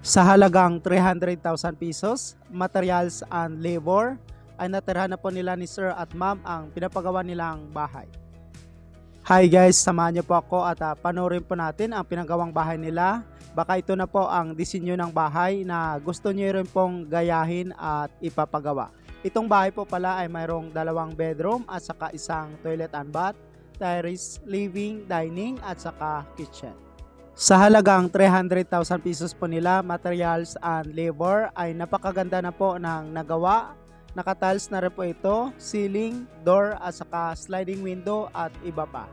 Sa halagang 300,000 pesos, materials and labor, ay natirhan na po nila ni Sir at Ma'am ang pinapagawa nilang bahay. Hi guys, samahan niyo po ako at panoorin po natin ang pinagawang bahay nila. Baka ito na po ang disenyo ng bahay na gusto niyo rin pong gayahin at ipapagawa. Itong bahay po pala ay mayroong 2 bedroom at saka isang toilet and bath, terrace, living, dining at saka kitchen. Sa halagang 300,000 pesos po nila, materials and labor ay napakaganda na po ng nagawa. Naka-tiles na rin po ito, ceiling, door at saka sliding window at iba pa.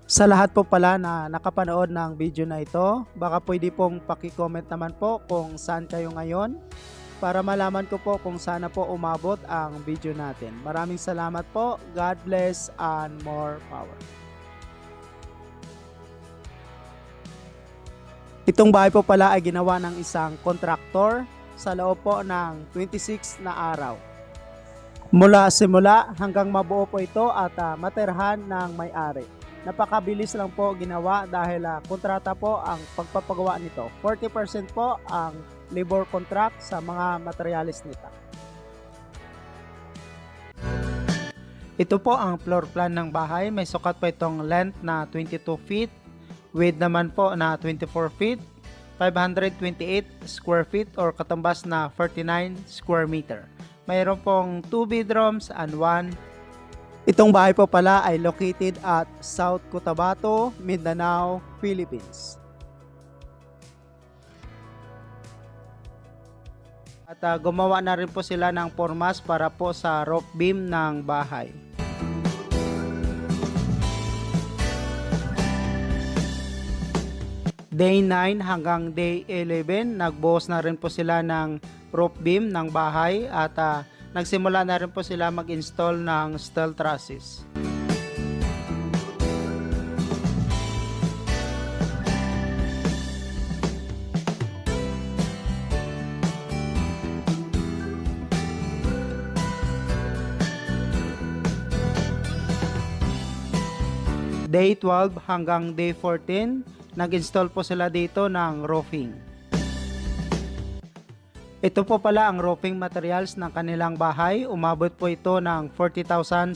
Sa lahat po pala na nakapanood ng video na ito, baka pwede pong paki-comment naman po kung saan kayo ngayon para malaman ko po kung saan na po umabot ang video natin. Maraming salamat po. God bless and more power. Itong bahay po pala ay ginawa ng isang kontraktor sa loob po ng 26 na araw. Mula simula hanggang mabuo po ito at materhan ng may-ari. Napakabilis lang po ginawa dahil kontrata po ang pagpapagawa nito. 40% po ang labor contract sa mga materialis nito. Ito po ang floor plan ng bahay. May sukat po itong length na 22 feet. Width naman po na 24 feet. 528 square feet or katumbas na 49 square meter. Mayroon pong 2 bedrooms and 1. Itong bahay po pala ay located at South Cotabato, Mindanao, Philippines. At gumawa na rin po sila ng formas para po sa roof beam ng bahay. Day 9 hanggang day 11, nagbuhos na rin po sila ng roof beam ng bahay at nagsimula na rin po sila mag-install ng steel trusses. Day 12 hanggang day 14, nag-install po sila dito ng roofing. Ito po pala ang roofing materials ng kanilang bahay. Umabot po ito ng 40,708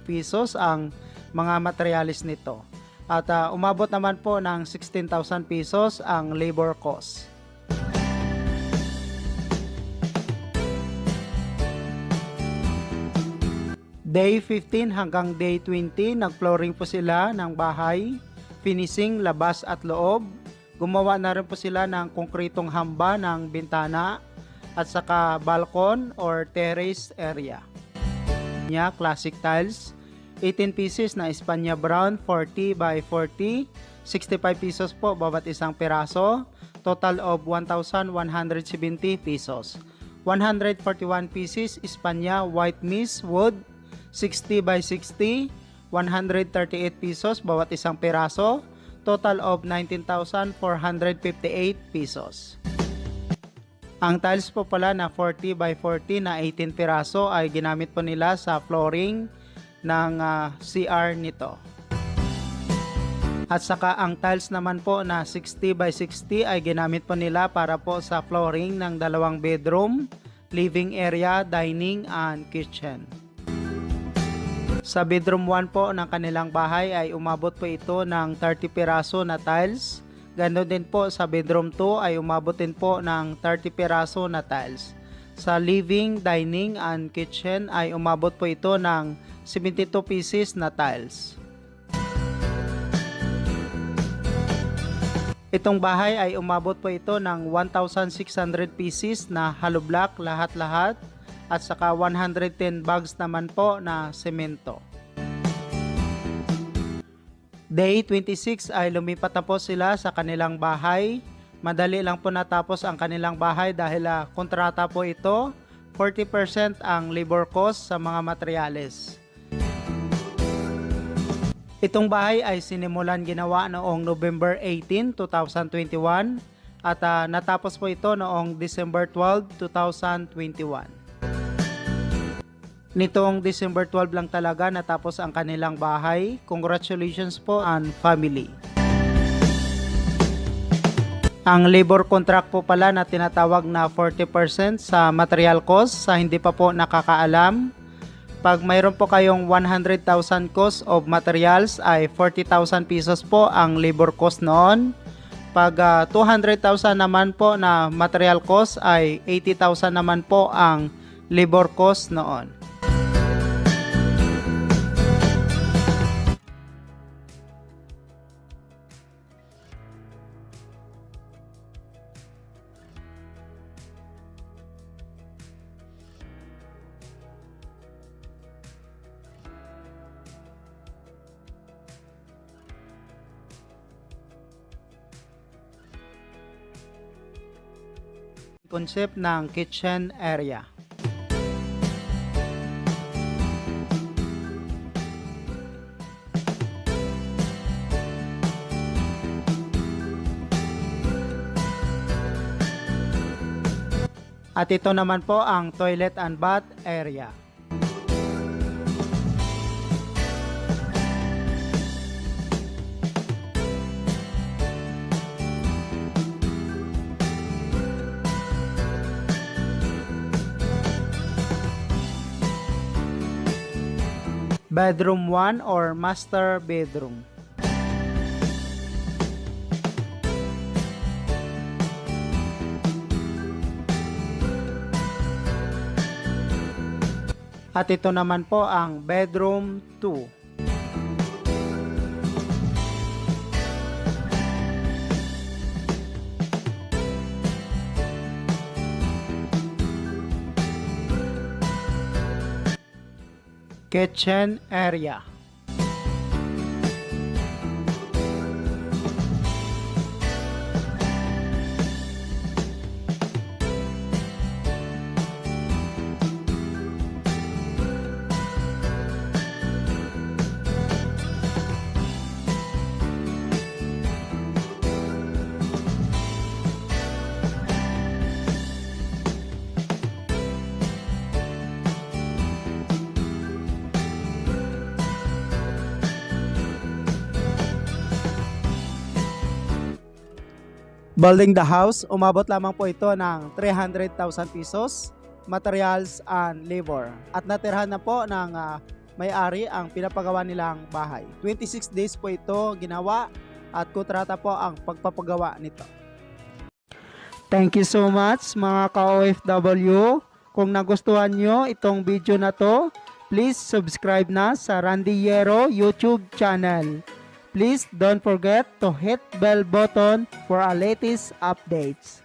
pesos ang mga materialis nito. At umabot naman po ng 16,000 pesos ang labor cost. Day 15 hanggang day 20, nag-flooring po sila ng bahay, finishing labas at loob. Gumawa na rin po sila ng konkretong hamba ng bintana at saka balcon or terrace area. Classic tiles, 18 pieces na Espanya brown, 40 by 40, 65 pesos po bawat isang piraso, total of 1,170 pesos. 141 pieces Espanya white mist wood, 60 by 60, 138 pesos bawat isang piraso, total of 19,458 pesos. Ang tiles po pala na 40 by 40 na 18 piraso ay ginamit po nila sa flooring ng CR nito. At saka ang tiles naman po na 60 by 60 ay ginamit po nila para po sa flooring ng 2 bedroom, living area, dining and kitchen. Sa bedroom 1 po ng kanilang bahay ay umabot po ito ng 30 piraso na tiles. Ganon din po sa bedroom 2 ay umabot din po ng 30 piraso na tiles. Sa living, dining and kitchen ay umabot po ito ng 72 pieces na tiles. Itong bahay ay umabot po ito ng 1,600 pieces na hollow block lahat-lahat. At saka 110 bags naman po na semento. Day 26 ay lumipat na po sila sa kanilang bahay. Madali lang po natapos ang kanilang bahay dahil kontrata po ito. 40% ang labor cost sa mga materyales. Itong bahay ay sinimulan ginawa noong November 18, 2021 at natapos po ito noong December 12, 2021. Nitong December 12 lang talaga natapos ang kanilang bahay. Congratulations po and family. Ang labor contract po pala na tinatawag na 40% sa material cost sa hindi pa po nakakaalam. Pag mayroon po kayong 100,000 cost of materials ay 40,000 pesos po ang labor cost noon. Pag 200,000 naman po na material cost ay 80,000 naman po ang labor cost noon. Concept ng kitchen area. At ito naman po ang toilet and bath area. Bedroom 1 or master bedroom. At ito naman po ang bedroom 2. Kitchen area. Building the house, umabot lamang po ito ng 300,000 pesos, materials and labor. At natirhan na po ng may-ari ang pinapagawa nilang bahay. 26 days po ito ginawa at kontrata po ang pagpapagawa nito. Thank you so much mga ka-OFW. Kung nagustuhan nyo itong video na to, please subscribe na sa Randy Yero YouTube channel. Please don't forget to hit bell button for our latest updates.